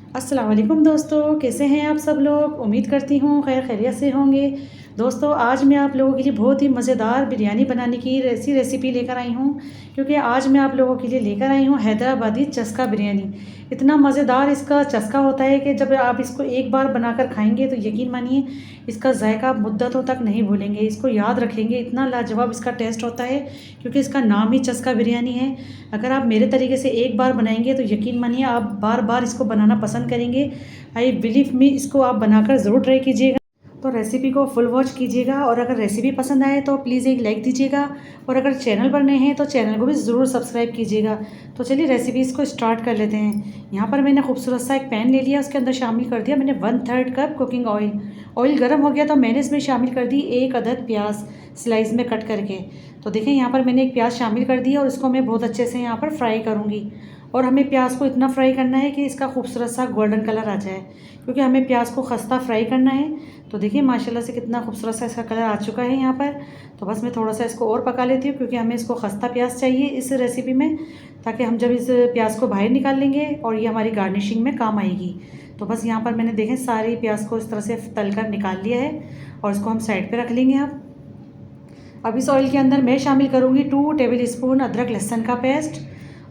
अस्सलाम वालेकुम दोस्तों, कैसे हैं आप सब लोग। उम्मीद करती हूँ खैर खैरियत से होंगे। दोस्तों आज मैं आप लोगों के लिए बहुत ही मज़ेदार बिरयानी बनाने की रेसिपी लेकर आई हूँ, क्योंकि आज मैं आप लोगों के लिए लेकर आई हूँ हैदराबादी चस्का बिरयानी। इतना मज़ेदार इसका चस्का होता है कि जब आप इसको एक बार बनाकर खाएंगे तो यकीन मानिए इसका जायका मुद्दतों तक नहीं भूलेंगे, इसको याद रखेंगे। इतना लाजवाब इसका टेस्ट होता है, क्योंकि इसका नाम ही चस्का बिरयानी है। अगर आप मेरे तरीके से एक बार बनाएंगे तो यकीन मानिए आप बार बार इसको बनाना पसंद करेंगे। आई बिलीव मी, इसको आप बनाकर ज़रूर ट्राई कीजिएगा। तो रेसिपी को फुल वॉच कीजिएगा, और अगर रेसिपी पसंद आए तो प्लीज़ एक लाइक दीजिएगा, और अगर चैनल पर नए हैं तो चैनल को भी ज़रूर सब्सक्राइब कीजिएगा। तो चलिए रेसिपीज़ को स्टार्ट कर लेते हैं। यहाँ पर मैंने खूबसूरत सा एक पैन ले लिया, उसके अंदर शामिल कर दिया मैंने 1/3 कप कुकिंग ऑयल। ऑयल गर्म हो गया तो मैंने इसमें शामिल कर दी 1 अदद प्याज स्लाइस में कट करके। तो देखें यहाँ पर मैंने एक प्याज शामिल कर दी और इसको मैं बहुत अच्छे से यहाँ पर फ्राई करूँगी। और हमें प्याज को इतना फ्राई करना है कि इसका खूबसूरत सा गोल्डन कलर आ जाए, क्योंकि हमें प्याज को खस्ता फ्राई करना है। तो देखिए माशाल्लाह से कितना खूबसूरत सा इसका कलर आ चुका है यहाँ पर। तो बस मैं थोड़ा सा इसको और पका लेती हूँ, क्योंकि हमें इसको खस्ता प्याज चाहिए इस रेसिपी में, ताकि हम जब इस प्याज को बाहर निकाल लेंगे और ये हमारी गार्निशिंग में काम आएगी। तो बस यहाँ पर मैंने देखें सारी प्याज को इस तरह से तल कर निकाल लिया है, और इसको हम साइड पर रख लेंगे। अब इस ऑयल के अंदर मैं शामिल करूँगी 2 टेबल स्पून अदरक लहसुन का पेस्ट।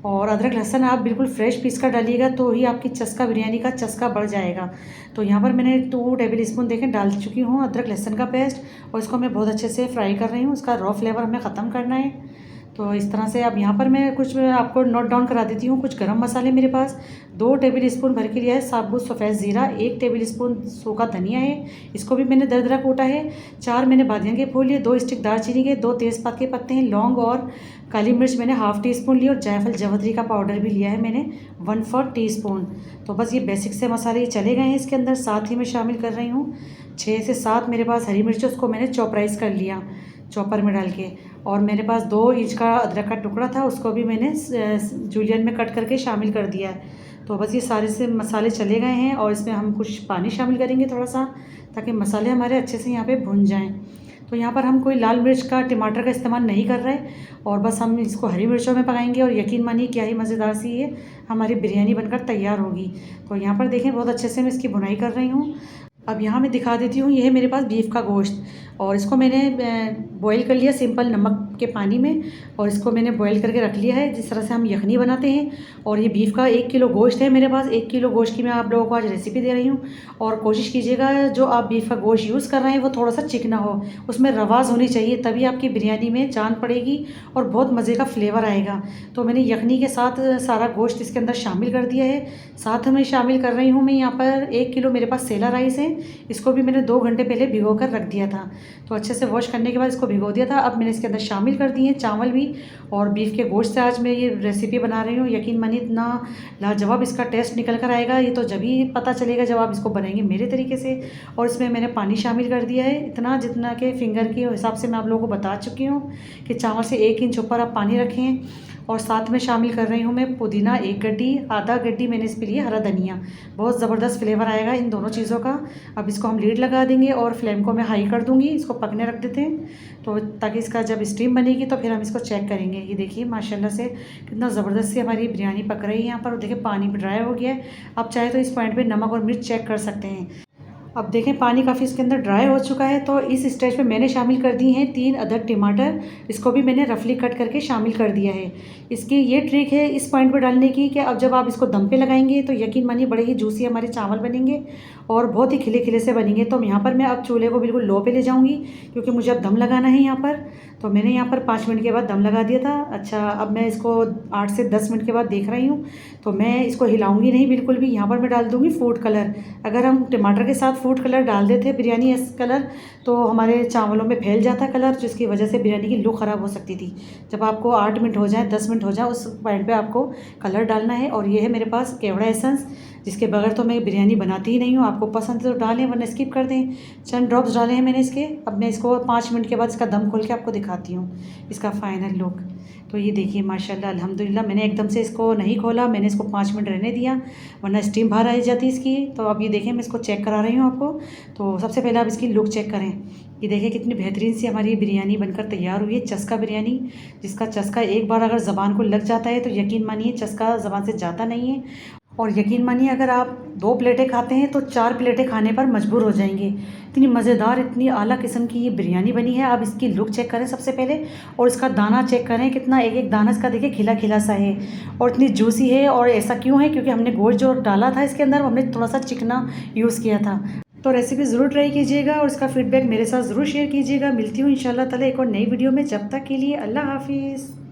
और अदरक लहसुन आप बिल्कुल फ्रेश पीस कर डालिएगा, तो ही आपकी चस्का बिरयानी का चस्का बढ़ जाएगा। तो यहाँ पर मैंने 2 टेबल स्पून देखें डाल चुकी हूँ अदरक लहसुन का पेस्ट, और इसको मैं बहुत अच्छे से फ्राई कर रही हूँ। उसका रॉ फ्लेवर हमें ख़त्म करना है। तो इस तरह से अब यहाँ पर मैं कुछ आपको नोट डाउन करा देती हूँ। कुछ गरम मसाले मेरे पास 2 टेबल स्पून भर के लिया है साबुत सफ़ेद ज़ीरा, 1 टेबल स्पून सूखा धनिया है, इसको भी मैंने दरदरा कूटा है। 4 मैंने बादियाँ के फूल लिए, 2 स्टिक दालचीनी के, 2 तेज़पात के पत्ते हैं, लौंग और काली मिर्च मैंने हाफ़ टी स्पून ली, और जायफल जवतरी का पाउडर भी लिया है मैंने 1/4 टीस्पून। तो बस ये बेसिक से मसाले चले गए हैं इसके अंदर। साथ ही मैं शामिल कर रही हूँ 6 से 7 मेरे पास हरी मिर्च, उसको मैंने चॉपराइज कर लिया चॉपर में डाल के। और मेरे पास 2 इंच का अदरक का टुकड़ा था, उसको भी मैंने जूलियन में कट करके शामिल कर दिया है। तो बस ये सारे से मसाले चले गए हैं, और इसमें हम कुछ पानी शामिल करेंगे थोड़ा सा, ताकि मसाले हमारे अच्छे से यहाँ पे भुन जाएं। तो यहाँ पर हम कोई लाल मिर्च का टमाटर का इस्तेमाल नहीं कर रहे, और बस हम इसको हरी मिर्चों में पकाएंगे, और यकीन मानिए क्या ही मज़ेदार सी ये हमारी बिरयानी बनकर तैयार होगी। तो यहाँ पर देखें बहुत अच्छे से मैं इसकी भुनाई कर रही हूँ। अब यहाँ मैं दिखा देती हूँ, ये है मेरे पास बीफ का गोश्त, और इसको मैंने बॉईल कर लिया सिंपल नमक के पानी में, और इसको मैंने बॉईल करके रख लिया है जिस तरह से हम यखनी बनाते हैं। और ये बीफ का 1 किलो गोश्त है मेरे पास। 1 किलो गोश्त की मैं आप लोगों को आज रेसिपी दे रही हूँ। और कोशिश कीजिएगा जो आप बीफ का गोश्त यूज़ कर रहे हैं वो थोड़ा सा चिकना हो, उसमें रवाज़ होनी चाहिए, तभी आपकी बिरयानी में जान पड़ेगी और बहुत मज़े का फ्लेवर आएगा। तो मैंने यखनी के साथ सारा गोश्त इसके अंदर शामिल कर दिया है। साथ में शामिल कर रही हूँ मैं यहाँ पर 1 किलो मेरे पास सेला राइस है, इसको भी मैंने 2 घंटे पहले भिगो कर रख दिया था। तो अच्छे से वॉश करने के बाद इसको भिगो दिया था। अब मैंने इसके अंदर शामिल कर दिए चावल भी, और बीफ के गोश्त से आज मैं ये रेसिपी बना रही हूँ। यकीन मानिए इतना लाजवाब इसका टेस्ट निकल कर आएगा, ये तो जब ही पता चलेगा जब आप इसको बनाएंगे मेरे तरीके से। और इसमें मैंने पानी शामिल कर दिया है इतना जितना कि फिंगर के हिसाब से मैं आप लोगों को बता चुकी हूँ कि चावल से 1 इंच ऊपर आप पानी रखें। और साथ में शामिल कर रही हूँ मैं पुदीना 1 गड्डी, आधा गड्डी मैंने इस पे लिए हरा धनिया। बहुत ज़बरदस्त फ्लेवर आएगा इन दोनों चीज़ों का। अब इसको हम लीड लगा देंगे और फ्लेम को मैं हाई कर दूँगी, इसको पकने रख देते हैं, तो ताकि इसका जब स्टीम बनेगी तो फिर हम इसको चेक करेंगे। ये देखिए माशाल्लाह से कितना ज़बरदस्त सी हमारी बिरयानी पक रही है यहाँ पर। और देखिए पानी भी ड्राई हो गया है। आप चाहे तो इस पॉइंट पर नमक और मिर्च चेक कर सकते हैं। अब देखें पानी काफ़ी इसके अंदर ड्राई हो चुका है। तो इस स्टेज पे मैंने शामिल कर दी हैं 3 अदद टमाटर, इसको भी मैंने रफली कट करके शामिल कर दिया है। इसकी ये ट्रिक है इस पॉइंट पे डालने की कि अब जब आप इसको दम पे लगाएंगे तो यकीन मानिए बड़े ही जूसी हमारे चावल बनेंगे और बहुत ही खिले खिले से बनेंगे। तो यहाँ पर मैं अब चूल्हे को बिल्कुल लो पे ले जाऊँगी, क्योंकि मुझे अब दम लगाना है यहाँ पर। तो मैंने यहाँ पर 5 मिनट के बाद दम लगा दिया था। अच्छा, अब मैं इसको 8 से 10 मिनट के बाद देख रही हूँ। तो मैं इसको हिलाऊंगी नहीं बिल्कुल भी। यहाँ पर मैं डाल दूँगी फूड कलर। अगर हम टमाटर के साथ फूड कलर डाल देते बिरयानी कलर, तो हमारे चावलों में फैल जाता कलर, जिसकी वजह से बिरयानी की लुक ख़राब हो सकती थी। जब आपको 8 मिनट हो जाए 10 मिनट हो जाए उस पॉइंट पे आपको कलर डालना है। और ये है मेरे पास केवड़ा एसेंस, जिसके बगैर तो मैं बिरयानी बनाती ही नहीं हूँ। आपको पसंद है तो डालें वरना स्किप कर दें। चंद ड्रॉप्स डाले हैं मैंने इसके। अब मैं इसको 5 मिनट के बाद इसका दम खोल के आपको दिखाती हूँ इसका फाइनल लुक। तो ये देखिए माशाल्लाह अल्हम्दुलिल्लाह, मैंने एकदम से इसको नहीं खोला, मैंने इसको 5 मिनट रहने दिया वरना स्टीम बाहर आ जाती इसकी। तो अब ये देखिए मैं इसको चेक करा रही हूँ आपको। तो सबसे पहले आप इसकी लुक चेक करें। ये देखिए कितनी बेहतरीन सी हमारी बिरयानी बनकर तैयार हुई है, चस्का बिरयानी, जिसका चस्का एक बार अगर ज़बान को लग जाता है तो यकीन मानिए चस्का ज़बान से जाता नहीं है। और यकीन मानिए अगर आप 2 प्लेटें खाते हैं तो 4 प्लेटें खाने पर मजबूर हो जाएंगे। इतनी मज़ेदार, इतनी आला किस्म की ये बिरयानी बनी है। आप इसकी लुक चेक करें सबसे पहले, और इसका दाना चेक करें कितना, एक एक दाना इसका देखिए खिला खिला सा है और इतनी जूसी है। और ऐसा क्यों है, क्योंकि हमने गोश्त जो डाला था इसके अंदर, हमने थोड़ा सा चिकना यूज़ किया था। तो रेसिपी ज़रूर ट्राई कीजिएगा और इसका फीडबैक मेरे साथ ज़रूर शेयर कीजिएगा। मिलती हूँ इंशाल्लाह ताला एक और नई वीडियो में। जब तक के लिए अल्लाह हाफिज़।